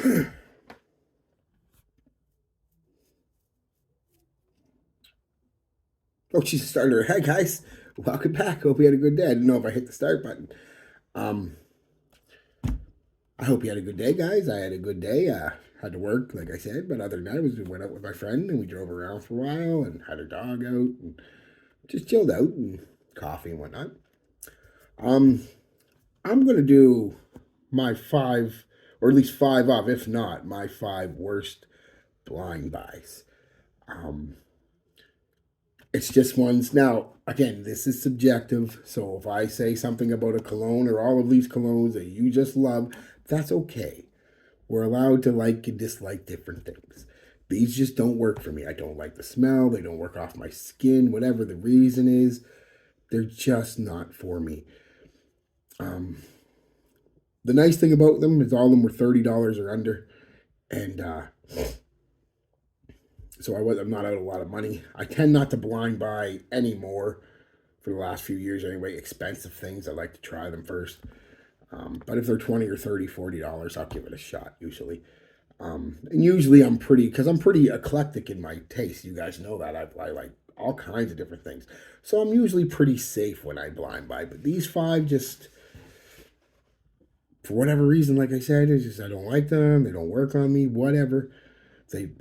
Oh, she's a starter. Hi, guys. Welcome back. Hope you had a good day. I didn't know if I hit the start button. Um, I hope you had a good day, guys. I had a good day. Had to work, like I said, but other than that, went out with my friend and we drove around for a while and had our dog out and just chilled out and coffee and whatnot. Um, I'm gonna do my five, or at least five of, if not my five worst blind buys. Um, It's just ones. Now, again, this is subjective. So if I say something about a cologne or all of these colognes that you just love, that's okay. We're allowed to like and dislike different things. These just don't work for me. I don't like the smell. They don't work off my skin. Whatever the reason is, they're just not for me. Um, the nice thing about them is all of them were $30 or under, and so I'm not out a lot of money. I tend not to blind buy anymore for the last few years anyway. Expensive things, I like to try them first. But if they're 20 or 30, $40, I'll give it a shot usually. And usually because I'm pretty eclectic in my taste. You guys know that. I like all kinds of different things. So I'm usually pretty safe when I blind buy. But these five just, for whatever reason, like I said, it's just I don't like them. They don't work on me, whatever. They,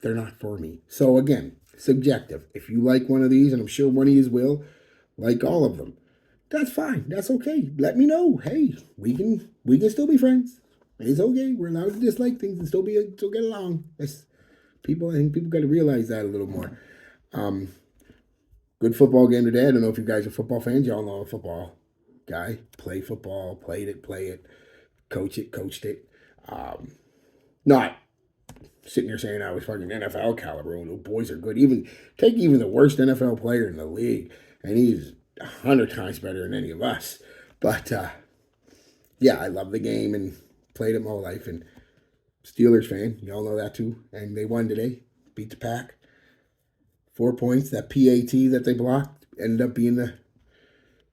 they're not for me. So again, subjective. If you like one of these, and I'm sure one of you will, like all of them, that's fine. That's okay. Let me know. Hey, we can still be friends. It's okay. We're allowed to dislike things and still get along. I think people got to realize that a little more. Um, Good football game today. I don't know if you guys are football fans. Y'all know I'm a football guy. Play football, play it, coached it. Not sitting here saying I was fucking NFL caliber. The boys are good. Even the worst NFL player in the league, and he's 100 times better than any of us. But yeah, I love the game and played it my whole life. And Steelers fan, y'all know that too. And they won today, beat the Pack. 4 points. That PAT that they blocked ended up being the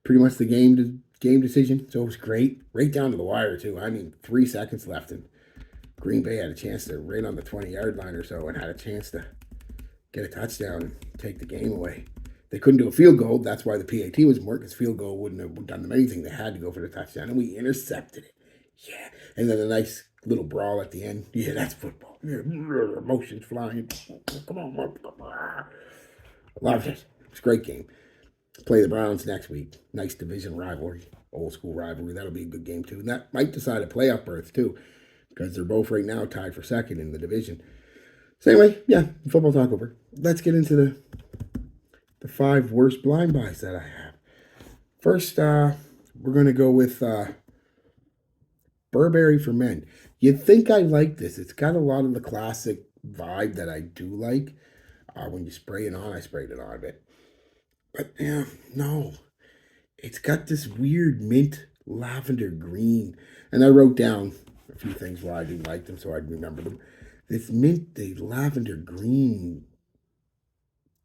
pretty much the game decision. So it was great, right down to the wire too. I mean, 3 seconds left, and Green Bay had a chance to right on the 20-yard line or so, and had a chance to get a touchdown and take the game away. They couldn't do a field goal. That's why the PAT was more, because field goal wouldn't have done them anything. They had to go for the touchdown, and we intercepted it. Yeah. And then a nice little brawl at the end. Yeah, that's football. Yeah, emotions flying. Come on. Loved it. It's a great game. Play the Browns next week. Nice division rivalry. Old school rivalry. That'll be a good game, too. And that might decide a playoff berth, too, because they're both right now tied for second in the division. So anyway, yeah, football talk over. Let's get into the five worst blind buys that I have. First, we're going to go with Burberry for Men. You'd think I like this. It's got a lot of the classic vibe that I do like. When you spray it on, I sprayed it on a bit. But yeah, no. It's got this weird mint lavender green. And I wrote down a few things why I didn't like them so I'd remember them. This mint, the lavender green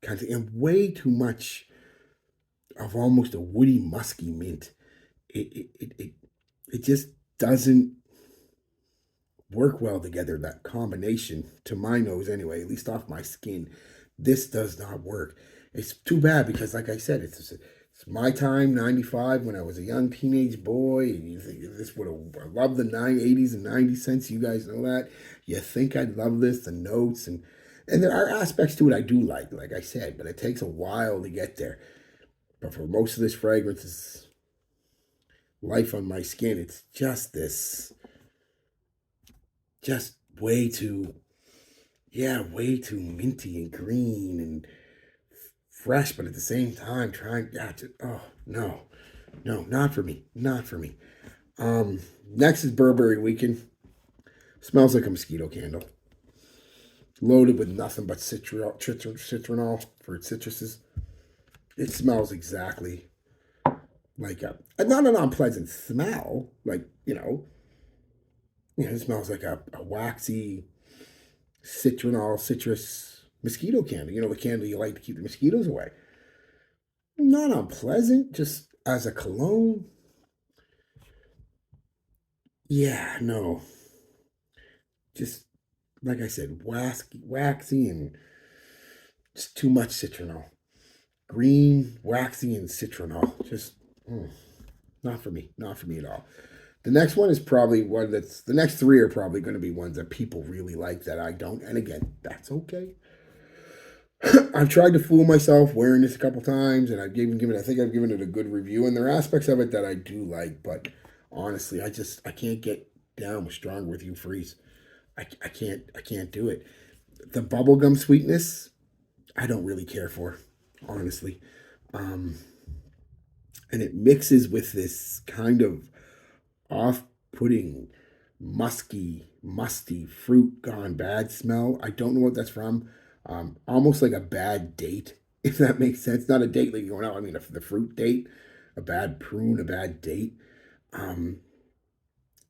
kind of, and way too much of almost a woody, musky mint. It just doesn't work well together, that combination, to my nose anyway, at least off my skin. This does not work. It's too bad because, like I said, it's my time, 95, when I was a young teenage boy. And you think this would have, I love the 80s and 90s cents. You guys know that. You think I'd love this, the notes, and there are aspects to it I do like I said, but it takes a while to get there. But for most of this fragrance, is life on my skin. It's just this, just way too minty and green and fresh, but at the same time trying. Oh no, not for me, not for me. Next is Burberry Weekend. Smells like a mosquito candle, loaded with nothing but citronol for its citruses. It smells exactly like not an unpleasant smell, like it smells like a waxy citronol citrus mosquito candle. The candle you like to keep the mosquitoes away. Not unpleasant, just as a cologne. Yeah, no. just like I said, waxy, and just too much citronal. Green, waxy, and citronal. Just not for me. Not for me at all. The next one is probably one that's the next three are probably going to be ones that people really like that I don't. And again, that's okay. I've tried to fool myself wearing this a couple times, and I think I've given it a good review, and there are aspects of it that I do like, but honestly, I can't get down with Stronger With You Freeze. I can't do it. The bubblegum sweetness, I don't really care for, honestly. Um, and it mixes with this kind of off-putting, musty fruit gone bad smell. I don't know what that's from. Almost like a bad date, if that makes sense. Not a date like going out. I mean, the fruit date, a bad prune, a bad date. Um,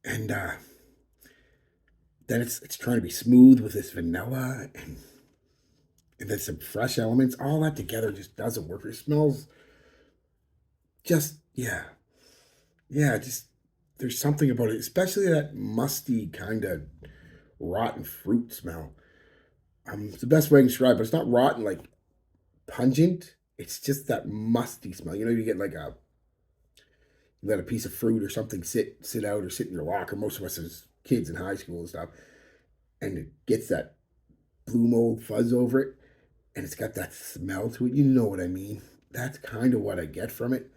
and then it's trying to be smooth with this vanilla and then some fresh elements. All that together just doesn't work. It smells just just there's something about it, especially that musty kind of rotten fruit smell. It's the best way I can describe it. It's not rotten like pungent. It's just that musty smell. You know, you let a piece of fruit or something sit out or sit in your locker. Most of us as kids in high school and stuff, and it gets that blue mold fuzz over it, and it's got that smell to it. You know what I mean? That's kind of what I get from it.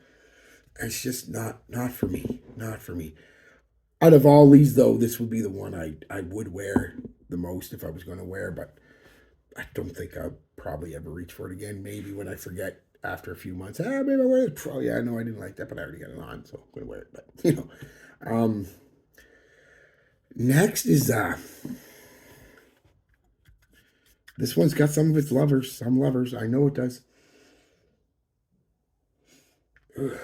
It's just not for me. Not for me. Out of all these, though, this would be the one I would wear the most if I was going to wear, but I don't think I'll probably ever reach for it again. Maybe when I forget after a few months, maybe I'll wear it. Probably, yeah, no, I didn't like that, but I already got it on, so I'm going to wear it. But, next is, this one's got some of its lovers, some lovers. I know it does. Ugh.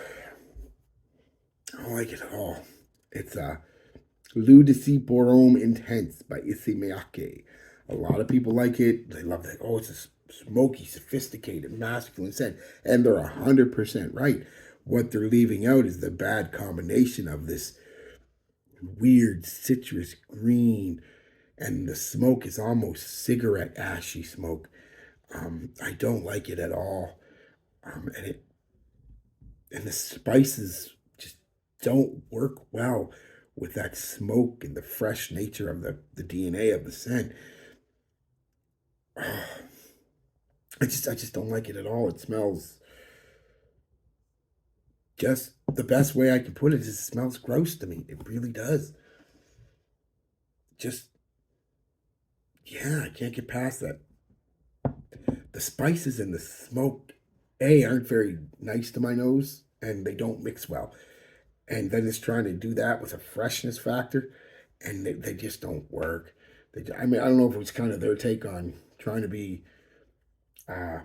I don't like it at all. It's, L'Eau de Borom Intense by Issey Miyake. A lot of people like it. They love that. Oh, it's a smoky, sophisticated, masculine scent. And they're 100% right. What they're leaving out is the bad combination of this weird citrus green, and the smoke is almost cigarette ashy smoke. I don't like it at all. And the spices just don't work well with that smoke and the fresh nature of the DNA of the scent. I just don't like it at all. It smells just the best way I can put it is it smells gross to me. It really does. Just I can't get past that. The spices and the smoke, aren't very nice to my nose, and they don't mix well. And then it's trying to do that with a freshness factor, and they just don't work. I mean, I don't know if it's kind of their take on trying to be uh,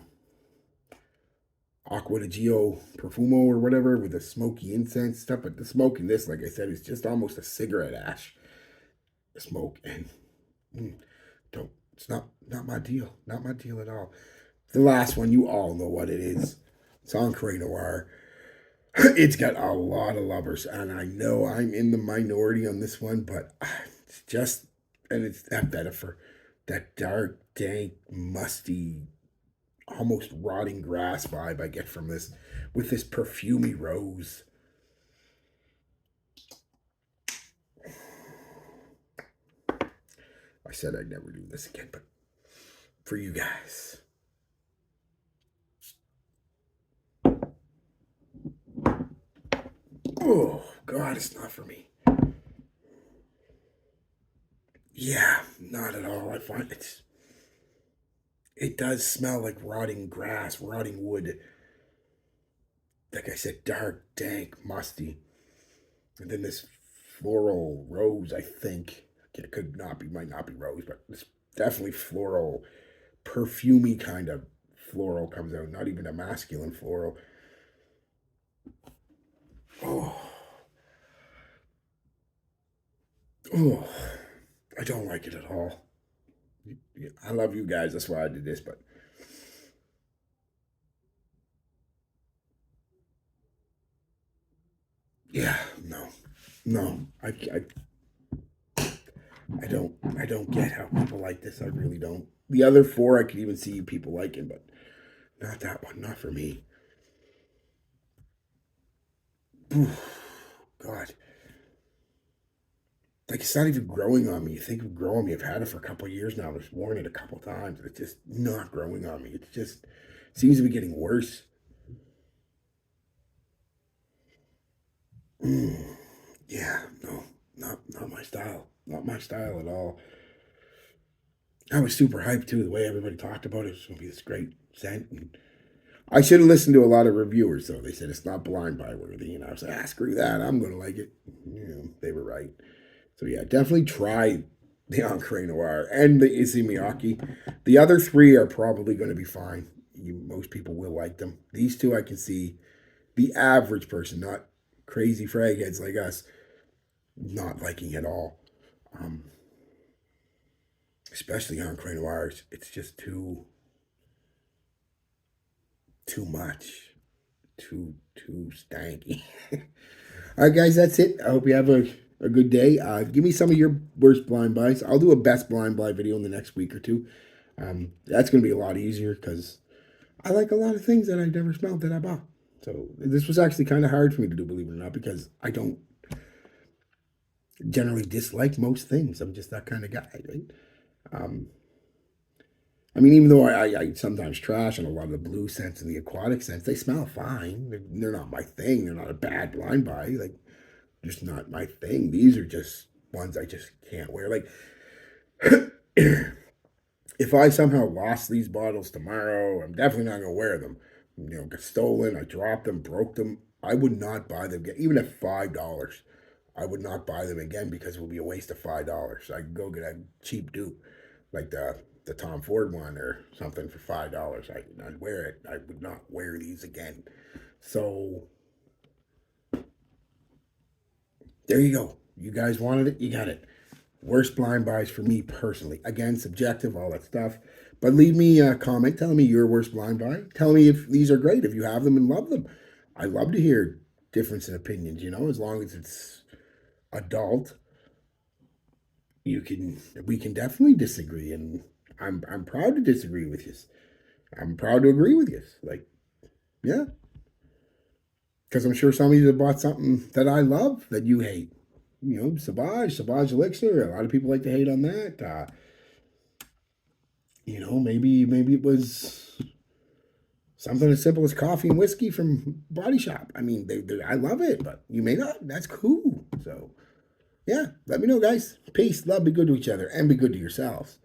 Aqua di Gio Profumo or whatever with the smoky incense stuff, but the smoke in this, like I said, is just almost a cigarette ash smoke, and don't. It's not my deal. Not my deal at all. The last one, you all know what it is. Sancre Noir. It's got a lot of lovers, and I know I'm in the minority on this one, but it's just, and it's that better for that dark, dank, musty, almost rotting grass vibe I get from this, with this perfumey rose. I said I'd never do this again, but for you guys. Oh, God, it's not for me. Yeah, not at all. I find it does smell like rotting grass, rotting wood. Like I said, dark, dank, musty. And then this floral rose, I think. It could not be, might not be rose, but it's definitely floral, perfumey kind of floral comes out. Not even a masculine floral. Oh. Oh. I don't like it at all. I love you guys. That's why I did this, but yeah, no. I I don't get how people like this. I really don't. The other four I could even see people liking, but not that one. Not for me. God. Like it's not even growing on me. You think of growing me. I've had it for a couple of years now. I've worn it a couple of times. It's just not growing on me. It just seems to be getting worse. Mm, yeah, no, not my style. Not my style at all. I was super hyped too. The way everybody talked about it, was going to be this great scent. And I should have listened to a lot of reviewers though. They said it's not blind buy worthy, and I was like, screw that. I'm going to like it. They were right. So yeah, definitely try the Ancre Noir and the Issey Miyake. The other three are probably going to be fine. Most people will like them. These two I can see the average person, not crazy frag heads like us, not liking at all. Um, Especially Ancre Noirs. It's just too much. Too stanky. All right, guys, that's it. I hope you have a good day. Give me some of your worst blind buys. I'll do a best blind buy video in the next week or two. That's going to be a lot easier because I like a lot of things that I never smelled that I bought. So this was actually kind of hard for me to do, believe it or not, because I don't generally dislike most things. I'm just that kind of guy, right? Um, I mean, even though I sometimes trash on a lot of the blue scents and the aquatic scents, they smell fine. They're not my thing. They're not a bad blind buy. Like, just not my thing. These are just ones I just can't wear. Like, if I somehow lost these bottles tomorrow, I'm definitely not gonna wear them. Got stolen. I dropped them, broke them. I would not buy them again, even at $5. I would not buy them again because it would be a waste of $5. I could go get a cheap dupe, like the Tom Ford one or something for $5. I'd wear it. I would not wear these again. So there you go. You guys wanted it, you got it. Worst blind buys for me personally. Again, subjective, all that stuff. But leave me a comment telling me your worst blind buy. Tell me if these are great, if you have them and love them. I love to hear difference in opinions, as long as it's adult. We can definitely disagree, and I'm proud to disagree with you. I'm proud to agree with you. Like, yeah. Because I'm sure some of you have bought something that I love that you hate. Sauvage Elixir. A lot of people like to hate on that. Maybe it was something as simple as coffee and whiskey from Body Shop. I mean, I love it, but you may not. That's cool. So, yeah, let me know, guys. Peace, love, be good to each other, and be good to yourselves.